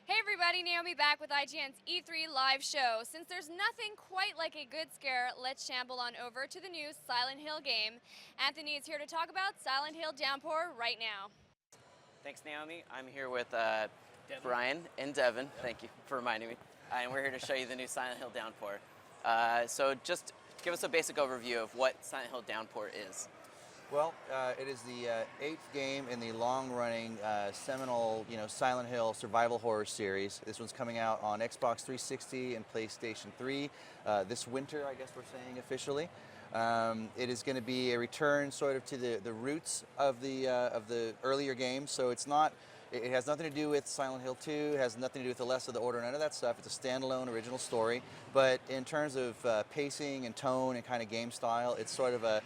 Hey everybody, Naomi back with IGN's E3 live show. Since there's nothing quite like a good scare, let's shamble on over to the new Silent Hill game. Anthony is here to talk about Silent Hill Downpour right now. Thanks, Naomi. I'm here with Brian and Devin. Thank you for reminding me. And we're here to show you the new Silent Hill Downpour. So just give us a basic overview of what Silent Hill Downpour is. Well, it is the eighth game in the long-running seminal, Silent Hill survival horror series. This one's coming out on Xbox 360 and PlayStation 3 this winter, I guess we're saying officially. It is going to be a return, sort of, to the roots of the earlier games. So it's not. It has nothing to do with Silent Hill 2, it has nothing to do with the Less of the Order, none of that stuff. It's a standalone original story. But in terms of pacing and tone and kind of game style, it's sort of a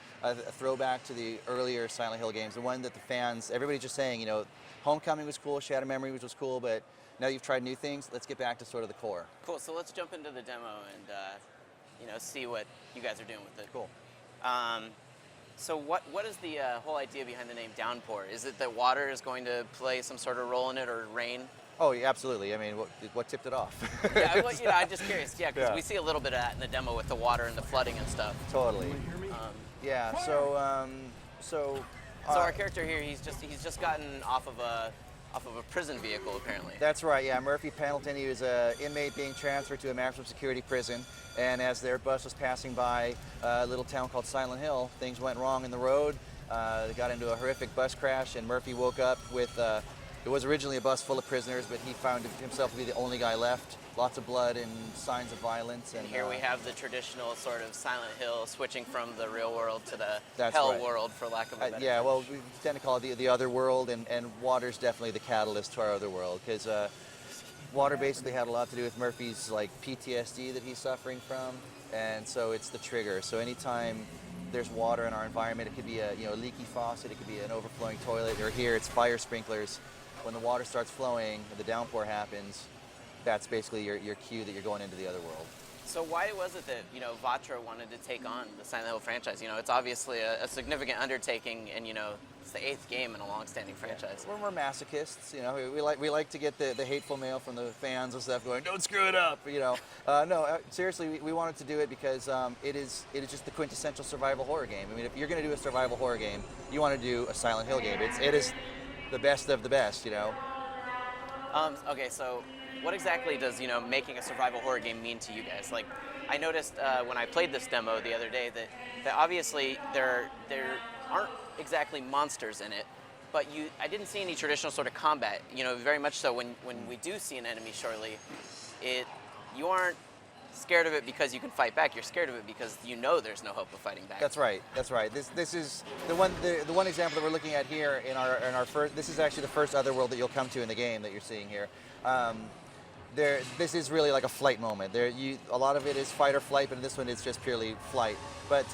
throwback to the earlier Silent Hill games, the one that the fans, everybody's just saying, Homecoming was cool, Shadow Memories was cool, but now you've tried new things, let's get back to sort of the core. Cool, so let's jump into the demo and see what you guys are doing with it. Cool. So what is the whole idea behind the name Downpour? Is it that water is going to play some sort of role in it, or rain? Oh, yeah, absolutely. I mean, what tipped it off? Yeah, well, I'm just curious. Yeah, because we see a little bit of that in the demo with the water and the flooding and stuff. Totally. Yeah. So our character here, he's just gotten off of a prison vehicle, apparently. That's right, yeah. Murphy Pendleton, he was an inmate being transferred to a maximum security prison, and as their bus was passing by a little town called Silent Hill, things went wrong in the road. They got into a horrific bus crash, and Murphy woke up with, it was originally a bus full of prisoners, but he found himself to be the only guy left. Lots of blood and signs of violence. And here we have the traditional sort of Silent Hill switching from the real world to the That's hell right. world, for lack of a better yeah, term. well, we tend to call it the other world, and water's definitely the catalyst to our other world, because water basically had a lot to do with Murphy's PTSD that he's suffering from, and so it's the trigger. So anytime there's water in our environment, it could be a leaky faucet, it could be an overflowing toilet, or here it's fire sprinklers. When the water starts flowing and the downpour happens, that's basically your cue that you're going into the other world. So why was it that Vatra wanted to take on the Silent Hill franchise? It's obviously a significant undertaking, and it's the 8th game in a long-standing franchise. Yeah. We're masochists, we like to get the hateful mail from the fans and stuff going, don't screw it up, No, seriously, we wanted to do it because it is just the quintessential survival horror game. I mean, if you're going to do a survival horror game, you want to do a Silent Hill game. It is the best of the best, Okay, so what exactly does making a survival horror game mean to you guys? Like, I noticed when I played this demo the other day that obviously there aren't exactly monsters in it, but I didn't see any traditional sort of combat. Very much so when we do see an enemy shortly, you aren't scared of it because you can fight back. You're scared of it because there's no hope of fighting back. That's right. That's right. This is the one example that we're looking at here in our first. This is actually the first other world that you'll come to in the game that you're seeing here. This is really like a flight moment. A lot of it is fight or flight, but in this one it's just purely flight. But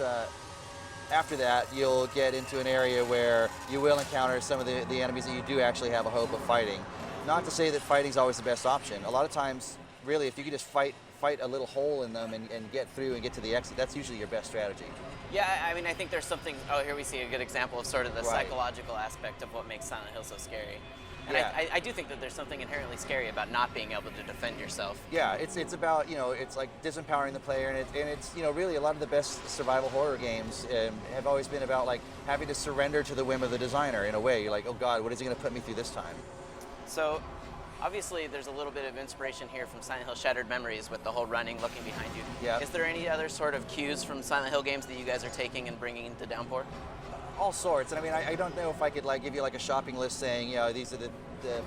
after that, you'll get into an area where you will encounter some of the enemies that you do actually have a hope of fighting. Not to say that fighting is always the best option. A lot of times, really, if you can just fight a little hole in them and get through and get to the exit, that's usually your best strategy. Yeah, I mean, I think there's something. Oh, here we see a good example of sort of the psychological aspect of what makes Silent Hill so scary. And yeah. I do think that there's something inherently scary about not being able to defend yourself. Yeah, it's about it's like disempowering the player, and it's really a lot of the best survival horror games have always been about having to surrender to the whim of the designer in a way. You're like, oh God, what is he going to put me through this time? So, obviously, there's a little bit of inspiration here from Silent Hill Shattered Memories with the whole running, looking behind you. Yeah. Is there any other sort of cues from Silent Hill games that you guys are taking and bringing into Downpour? All sorts, and I mean, I don't know if I could give you a shopping list saying, these are the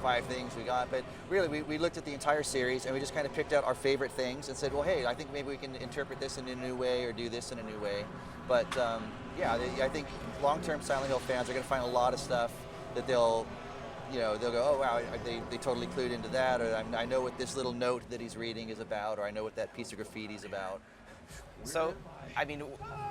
5 things we got, but really we looked at the entire series and we just kind of picked out our favorite things and said, well, hey, I think maybe we can interpret this in a new way or do this in a new way. But I think long-term Silent Hill fans are going to find a lot of stuff that they'll go, oh wow, they totally clued into that, or I know what this little note that he's reading is about, or I know what that piece of graffiti is about. So, I mean,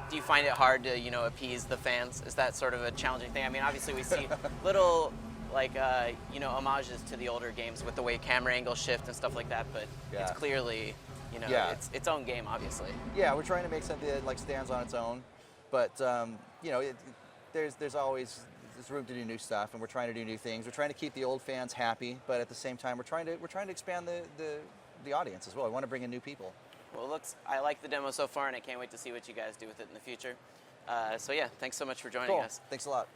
do you find it hard to, appease the fans? Is that sort of a challenging thing? I mean, obviously we see little, homages to the older games with the way camera angles shift and stuff like that, but it's clearly, it's its own game, obviously. Yeah, we're trying to make something that stands on its own, but, there's always there's room to do new stuff, and we're trying to do new things. We're trying to keep the old fans happy, but at the same time, we're trying to expand the audience as well. We want to bring in new people. Well, I like the demo so far, and I can't wait to see what you guys do with it in the future. So yeah, thanks so much for joining us. Thanks a lot.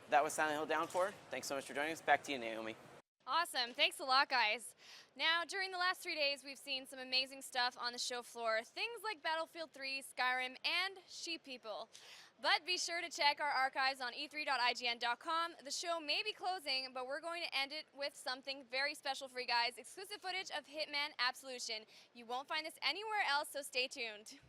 That was Silent Hill Downpour. Thanks so much for joining us. Back to you, Naomi. Awesome. Thanks a lot, guys. Now, during the last 3 days, we've seen some amazing stuff on the show floor. Things like Battlefield 3, Skyrim, and Sheep People. But be sure to check our archives on e3.ign.com. The show may be closing, but we're going to end it with something very special for you guys. Exclusive footage of Hitman Absolution. You won't find this anywhere else, so stay tuned.